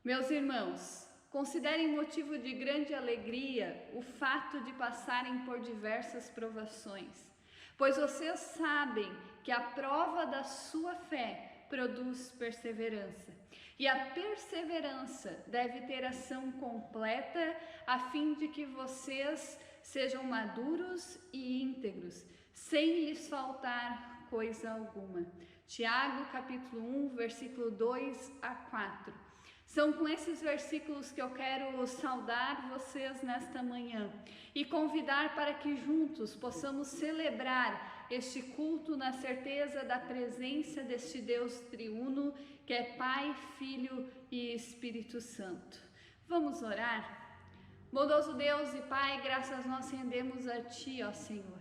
Meus irmãos, considerem motivo de grande alegria o fato de passarem por diversas provações, pois vocês sabem que a prova da sua fé produz perseverança. E a perseverança deve ter ação completa, a fim de que vocês sejam maduros e íntegros, sem lhes faltar coisa alguma. Tiago, capítulo 1, versículo 2 a 4. São com esses versículos que eu quero saudar vocês nesta manhã e convidar para que juntos possamos celebrar este culto na certeza da presença deste Deus triuno, que é Pai, Filho e Espírito Santo. Vamos orar? Bondoso Deus e Pai, graças nós rendemos a Ti, ó Senhor.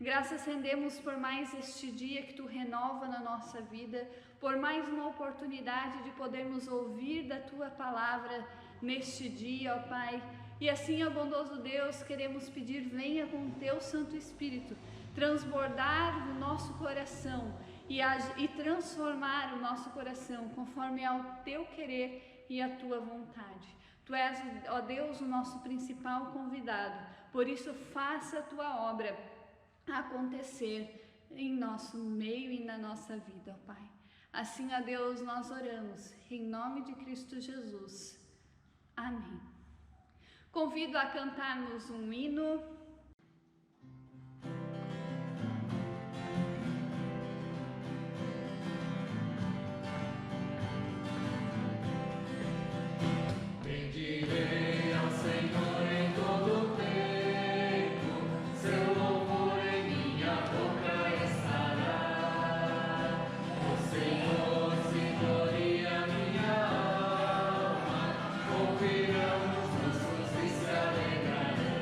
Graças rendemos por mais este dia que Tu renova na nossa vida, por mais uma oportunidade de podermos ouvir da Tua palavra neste dia, ó Pai. E assim, ó bondoso Deus, queremos pedir, venha com o Teu Santo Espírito, transbordar o nosso coração e transformar o nosso coração conforme ao Teu querer e a Tua vontade. Tu és, ó Deus, o nosso principal convidado, por isso faça a Tua obra acontecer em nosso meio e na nossa vida, ó Pai. Assim, a Deus, nós oramos, em nome de Cristo Jesus. Amém. Convido a cantarmos um hino. Bendirei ao Senhor em todo o tempo, seu louvor em minha boca estará. O Senhor se gloria minha alma, ouvirão os justos e se alegrarão.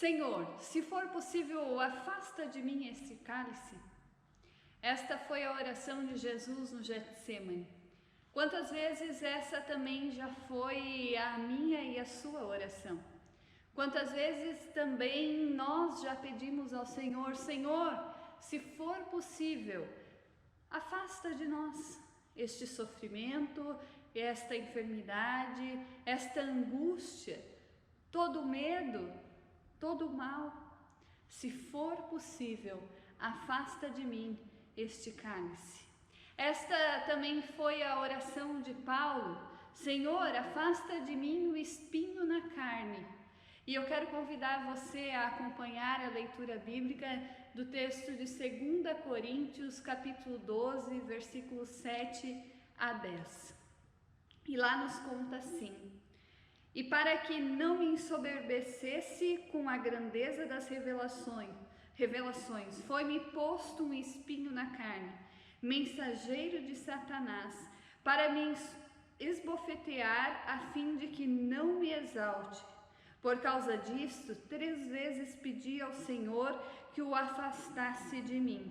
Senhor, se for possível, afasta de mim esse cálice. Esta foi a oração de Jesus no Getsêmani. Quantas vezes essa também já foi a minha e a sua oração? Quantas vezes também nós já pedimos ao Senhor, Senhor, se for possível, afasta de nós este sofrimento, esta enfermidade, esta angústia, todo o medo, todo o mal. Se for possível, afasta de mim este cálice. Esta também foi a oração de Paulo, Senhor, afasta de mim o espinho na carne. E eu quero convidar você a acompanhar a leitura bíblica do texto de 2 Coríntios, capítulo 12, versículos 7 a 10. E lá nos conta assim: e para que não me ensoberbecesse com a grandeza das revelações, foi-me posto um espinho na carne, mensageiro de Satanás, para me esbofetear, a fim de que não me exalte. Por causa disto, 3 vezes pedi ao Senhor que o afastasse de mim.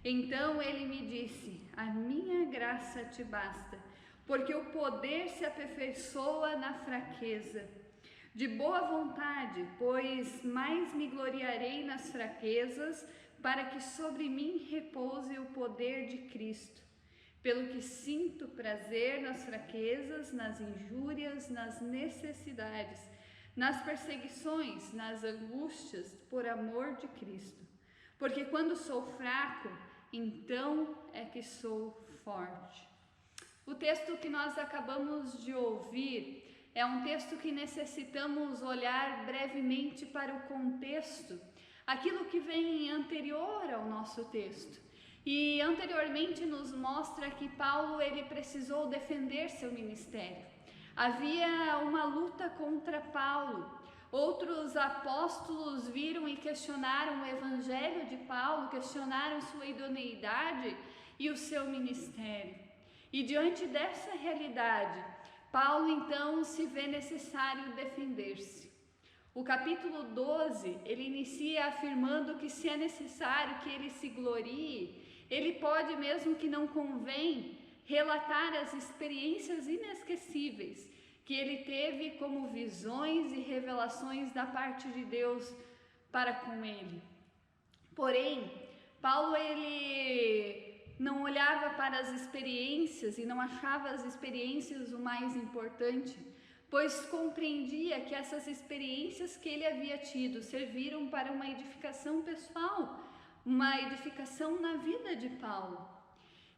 Então ele me disse: a minha graça te basta, porque o poder se aperfeiçoa na fraqueza. De boa vontade, pois mais me gloriarei nas fraquezas, para que sobre mim repouse o poder de Cristo. Pelo que sinto prazer nas fraquezas, nas injúrias, nas necessidades, nas perseguições, nas angústias, por amor de Cristo. Porque quando sou fraco, então é que sou forte. O texto que nós acabamos de ouvir é um texto que necessitamos olhar brevemente para o contexto, aquilo que vem anterior ao nosso texto. E anteriormente nos mostra que Paulo ele precisou defender seu ministério. Havia uma luta contra Paulo. Outros apóstolos viram e questionaram o evangelho de Paulo, questionaram sua idoneidade e o seu ministério. E diante dessa realidade, Paulo então se vê necessário defender-se. O capítulo 12, ele inicia afirmando que se é necessário que ele se glorie, ele pode, mesmo que não convém, relatar as experiências inesquecíveis que ele teve como visões e revelações da parte de Deus para com ele. Porém, Paulo ele não olhava para as experiências e não achava as experiências o mais importante, pois compreendia que essas experiências que ele havia tido serviram para uma edificação pessoal, uma edificação na vida de Paulo.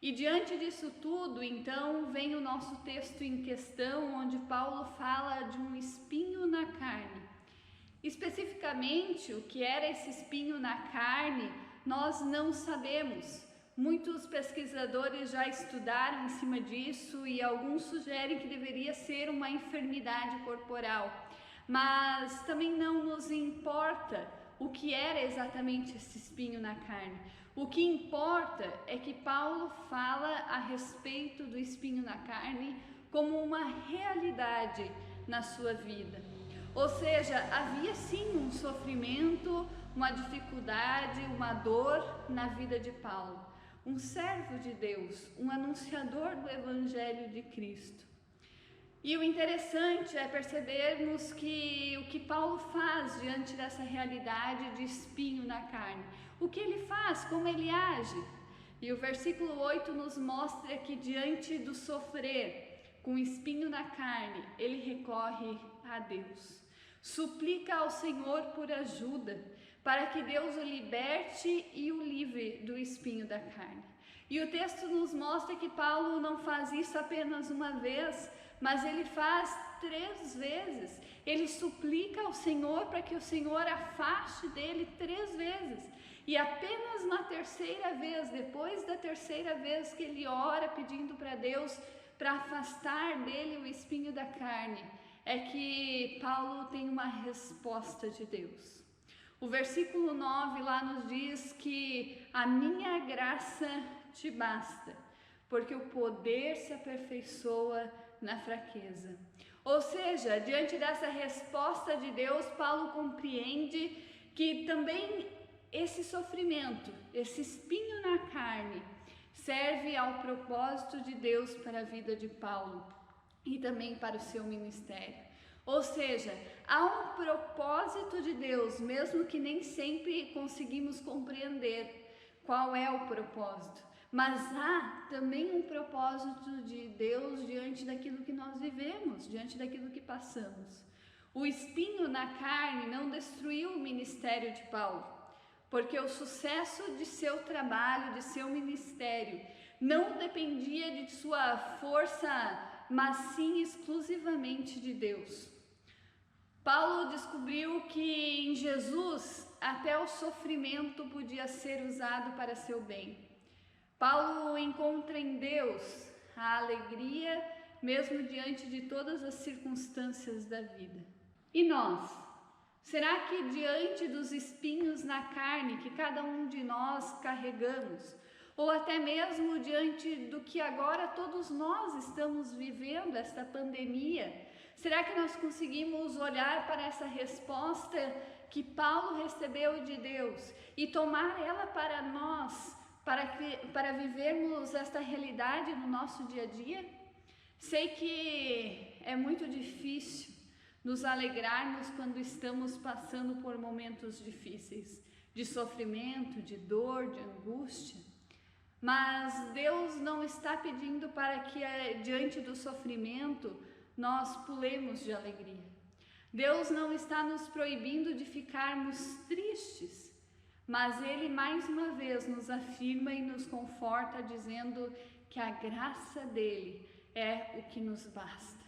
E diante disso tudo, então, vem o nosso texto em questão, onde Paulo fala de um espinho na carne. Especificamente, o que era esse espinho na carne, nós não sabemos. Muitos pesquisadores já estudaram em cima disso e alguns sugerem que deveria ser uma enfermidade corporal. Mas também não nos importa o que era exatamente esse espinho na carne. O que importa é que Paulo fala a respeito do espinho na carne como uma realidade na sua vida. Ou seja, havia sim um sofrimento, uma dificuldade, uma dor na vida de Paulo. Um servo de Deus, um anunciador do Evangelho de Cristo. E o interessante é percebermos que o que Paulo faz diante dessa realidade de espinho na carne. O que ele faz, como ele age. E o versículo 8 nos mostra que diante do sofrer, com espinho na carne, ele recorre a Deus. Suplica ao Senhor por ajuda, para que Deus o liberte e o livre do espinho da carne. E o texto nos mostra que Paulo não faz isso apenas uma vez, mas ele faz 3 vezes. Ele suplica ao Senhor para que o Senhor afaste dele 3 vezes. E apenas na 3ª vez, depois da 3ª vez que ele ora pedindo para Deus para afastar dele o espinho da carne, é que Paulo tem uma resposta de Deus. O versículo 9 lá nos diz que a minha graça te basta, porque o poder se aperfeiçoa na fraqueza. Ou seja, diante dessa resposta de Deus, Paulo compreende que também esse sofrimento, esse espinho na carne, serve ao propósito de Deus para a vida de Paulo e também para o seu ministério. Ou seja, há um propósito de Deus, mesmo que nem sempre conseguimos compreender qual é o propósito. Mas há também um propósito de Deus diante daquilo que nós vivemos, diante daquilo que passamos. O espinho na carne não destruiu o ministério de Paulo, porque o sucesso de seu trabalho, de seu ministério, não dependia de sua força, mas sim exclusivamente de Deus. Paulo descobriu que em Jesus até o sofrimento podia ser usado para seu bem. Paulo encontra em Deus a alegria, mesmo diante de todas as circunstâncias da vida. E nós? Será que diante dos espinhos na carne que cada um de nós carregamos, ou até mesmo diante do que agora todos nós estamos vivendo, esta pandemia, será que nós conseguimos olhar para essa resposta que Paulo recebeu de Deus e tomar ela para nós, para vivermos esta realidade no nosso dia a dia? Sei que é muito difícil nos alegrarmos quando estamos passando por momentos difíceis, de sofrimento, de dor, de angústia. Mas Deus não está pedindo para que diante do sofrimento nós pulemos de alegria. Deus não está nos proibindo de ficarmos tristes, mas Ele mais uma vez nos afirma e nos conforta dizendo que a graça dEle é o que nos basta.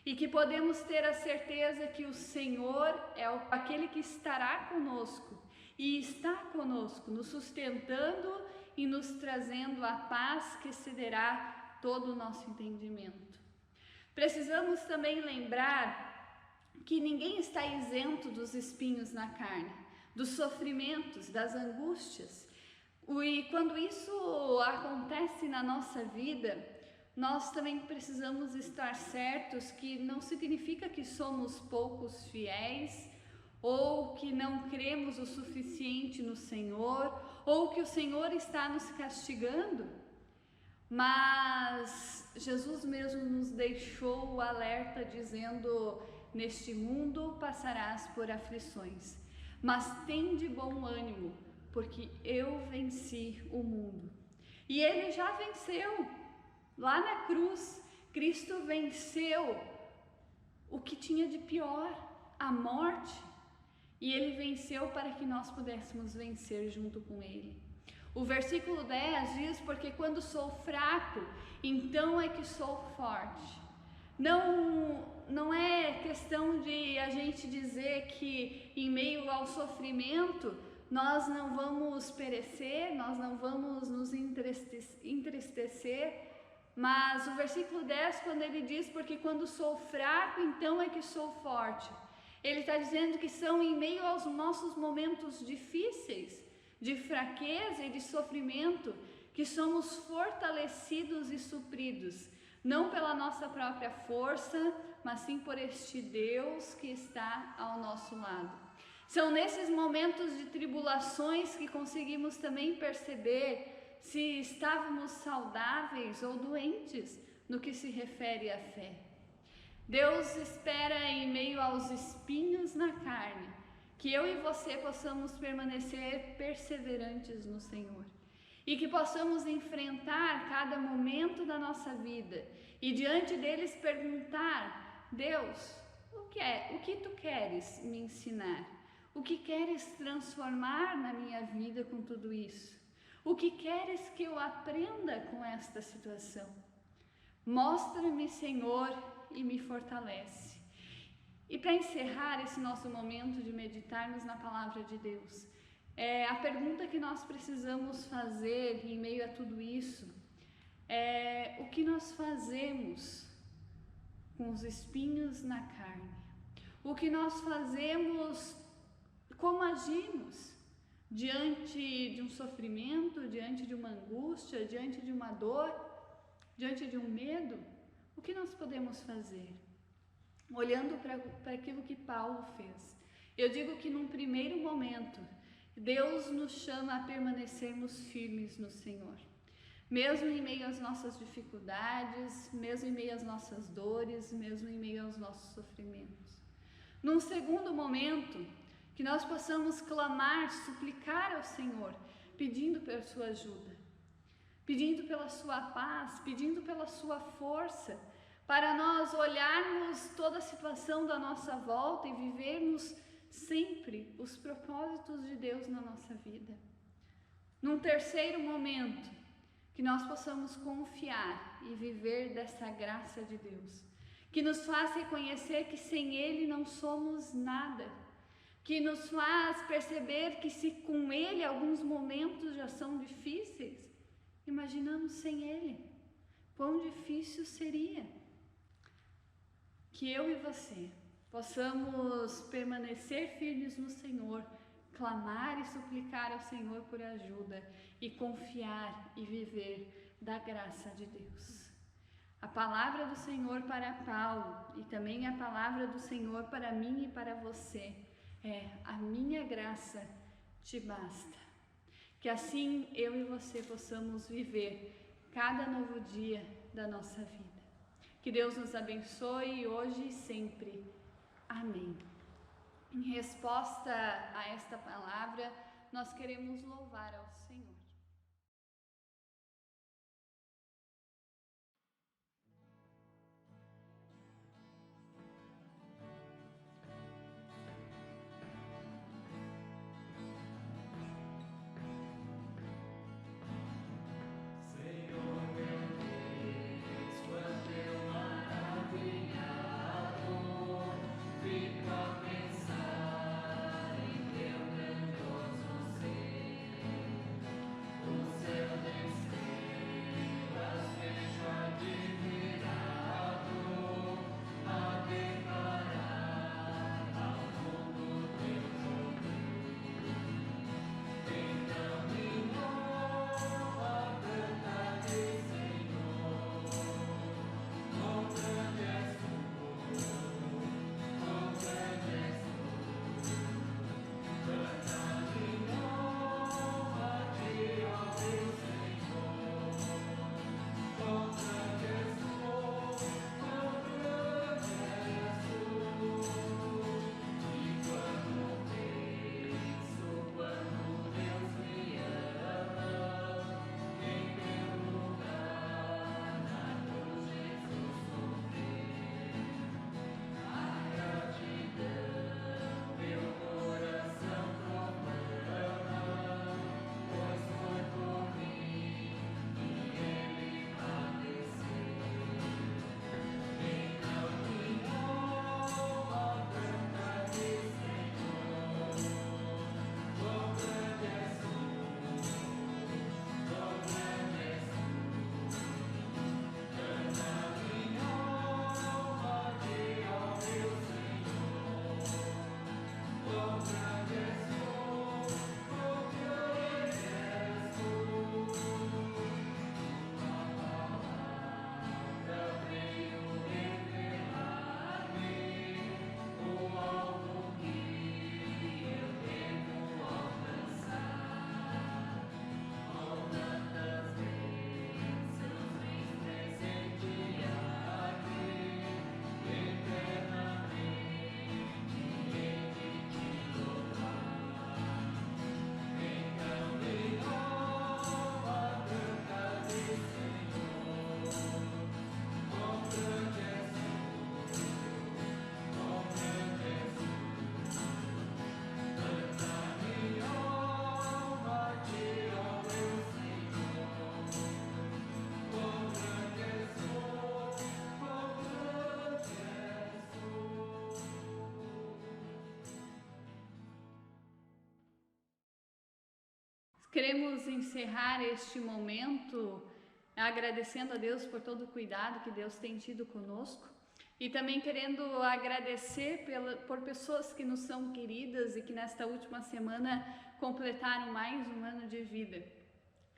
E que podemos ter a certeza que o Senhor é aquele que estará conosco e está conosco, nos sustentando e nos trazendo a paz que excederá todo o nosso entendimento. Precisamos também lembrar que ninguém está isento dos espinhos na carne, dos sofrimentos, das angústias. E quando isso acontece na nossa vida, nós também precisamos estar certos que não significa que somos poucos fiéis, ou que não cremos o suficiente no Senhor, ou que o Senhor está nos castigando. Mas Jesus mesmo nos deixou o alerta dizendo: neste mundo passarás por aflições, mas tem de bom ânimo, porque eu venci o mundo. E Ele já venceu. Lá na cruz, Cristo venceu o que tinha de pior, a morte. E Ele venceu para que nós pudéssemos vencer junto com Ele. O versículo 10 diz: porque quando sou fraco, então é que sou forte. Não é questão de a gente dizer que em meio ao sofrimento nós não vamos perecer, nós não vamos nos entristecer, mas o versículo 10, quando ele diz: porque quando sou fraco, então é que sou forte, ele está dizendo que são em meio aos nossos momentos difíceis, de fraqueza e de sofrimento, que somos fortalecidos e supridos, não pela nossa própria força, mas sim por este Deus que está ao nosso lado. São nesses momentos de tribulações que conseguimos também perceber se estávamos saudáveis ou doentes no que se refere à fé. Deus espera em meio aos espinhos na carne que eu e você possamos permanecer perseverantes no Senhor e que possamos enfrentar cada momento da nossa vida e diante deles perguntar: Deus, o que tu queres me ensinar? O que queres transformar na minha vida com tudo isso? O que queres que eu aprenda com esta situação? Mostra-me, Senhor, e me fortalece. E para encerrar esse nosso momento de meditarmos na palavra de Deus, a pergunta que nós precisamos fazer em meio a tudo isso é: o que nós fazemos com os espinhos na carne? O que nós fazemos, como agimos diante de um sofrimento, diante de uma angústia, diante de uma dor, diante de um medo? O que nós podemos fazer? olhando para aquilo que Paulo fez. Eu digo que num primeiro momento, Deus nos chama a permanecermos firmes no Senhor. Mesmo em meio às nossas dificuldades, mesmo em meio às nossas dores, mesmo em meio aos nossos sofrimentos. Num segundo momento, que nós possamos clamar, suplicar ao Senhor, pedindo pela sua ajuda, pedindo pela sua paz, pedindo pela sua força, para nós olharmos toda a situação da nossa volta e vivermos sempre os propósitos de Deus na nossa vida. Num terceiro momento, que nós possamos confiar e viver dessa graça de Deus, que nos faz reconhecer que sem Ele não somos nada, que nos faz perceber que se com Ele alguns momentos já são difíceis, imaginando sem Ele, quão difícil seria. Que eu e você possamos permanecer firmes no Senhor, clamar e suplicar ao Senhor por ajuda e confiar e viver da graça de Deus. A palavra do Senhor para Paulo e também a palavra do Senhor para mim e para você é: a minha graça te basta. Que assim eu e você possamos viver cada novo dia da nossa vida. Que Deus nos abençoe hoje e sempre. Amém. Em resposta a esta palavra, nós queremos louvar ao Senhor. Queremos encerrar este momento agradecendo a Deus por todo o cuidado que Deus tem tido conosco e também querendo agradecer por pessoas que nos são queridas e que nesta última semana completaram mais um ano de vida.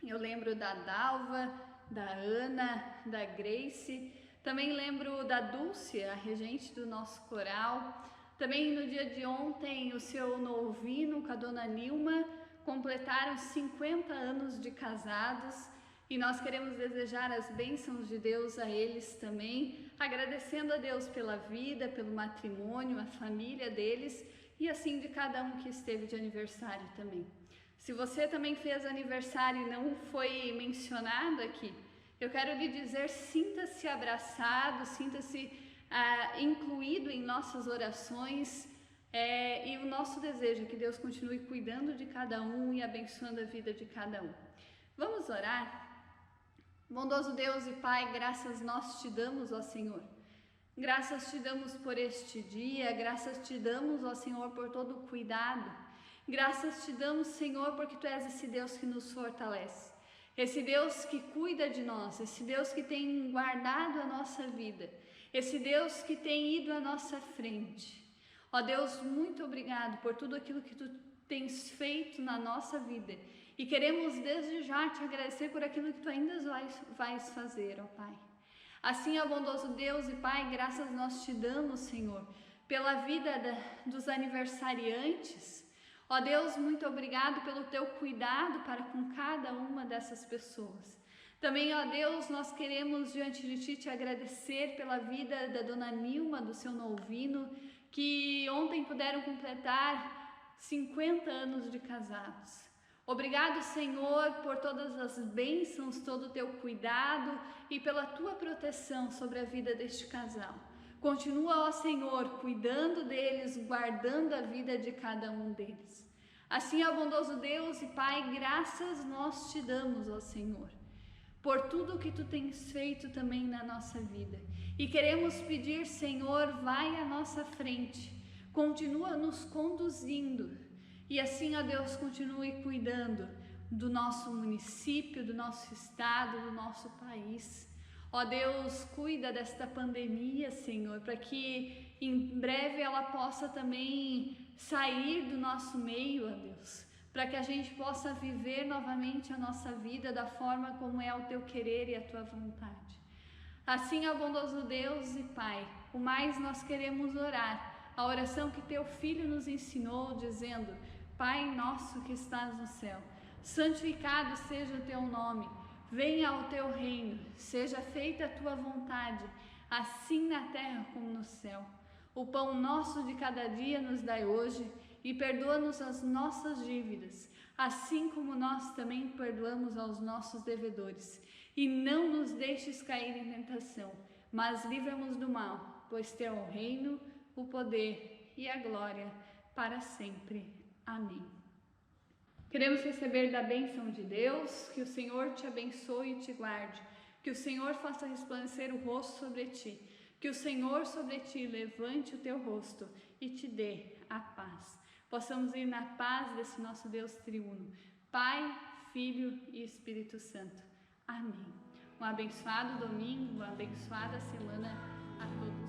Eu lembro da Dalva, da Ana, da Grace, Também lembro da Dulce, a regente do nosso coral. Também no dia de ontem, o seu Novino com a dona Nilma completaram 50 anos de casados e nós queremos desejar as bênçãos de Deus a eles também, agradecendo a Deus pela vida, pelo matrimônio, a família deles e assim de cada um que esteve de aniversário também. Se você também fez aniversário e não foi mencionado aqui, eu quero lhe dizer, sinta-se abraçado, sinta-se incluído em nossas orações e o nosso desejo é que Deus continue cuidando de cada um e abençoando a vida de cada um. Vamos orar? Bondoso Deus e Pai, graças nós te damos, ó Senhor. Graças te damos por este dia, graças te damos, ó Senhor, por todo o cuidado. Graças te damos, Senhor, porque Tu és esse Deus que nos fortalece. Esse Deus que cuida de nós, esse Deus que tem guardado a nossa vida, esse Deus que tem ido à nossa frente. Ó Deus, muito obrigado por tudo aquilo que Tu tens feito na nossa vida e queremos desde já Te agradecer por aquilo que Tu ainda vais fazer, ó Pai. Assim, ó bondoso Deus e Pai, graças nós Te damos, Senhor, pela vida dos aniversariantes. Ó Deus, muito obrigado pelo Teu cuidado para com cada uma dessas pessoas. Também, ó Deus, nós queremos diante de Ti Te agradecer pela vida da dona Nilma, do seu Novino, que ontem puderam completar 50 anos de casados. Obrigado, Senhor, por todas as bênçãos, todo o Teu cuidado e pela Tua proteção sobre a vida deste casal. Continua, ó Senhor, cuidando deles, guardando a vida de cada um deles. Assim, ó bondoso Deus e Pai, graças nós Te damos, ó Senhor, por tudo que Tu tens feito também na nossa vida. E queremos pedir, Senhor, vai à nossa frente, continua nos conduzindo. E assim, ó Deus, continue cuidando do nosso município, do nosso estado, do nosso país. Ó Deus, cuida desta pandemia, Senhor, para que em breve ela possa também sair do nosso meio, ó Deus, para que a gente possa viver novamente a nossa vida da forma como é o Teu querer e a Tua vontade. Assim, ó bondoso Deus e Pai, o mais nós queremos orar, a oração que Teu Filho nos ensinou, dizendo: Pai nosso que estás no céu, santificado seja o Teu nome, venha ao Teu reino, seja feita a Tua vontade, assim na terra como no céu. O pão nosso de cada dia nos dai hoje e perdoa-nos as nossas dívidas, assim como nós também perdoamos aos nossos devedores. E não nos deixes cair em tentação, mas livra-nos do mal, pois Teu é o reino, o poder e a glória para sempre. Amém. Queremos receber da bênção de Deus, que o Senhor te abençoe e te guarde, que o Senhor faça resplandecer o rosto sobre ti, que o Senhor sobre ti levante o teu rosto e te dê a paz. Possamos ir na paz desse nosso Deus triuno, Pai, Filho e Espírito Santo. Amém. Um abençoado domingo, uma abençoada semana a todos.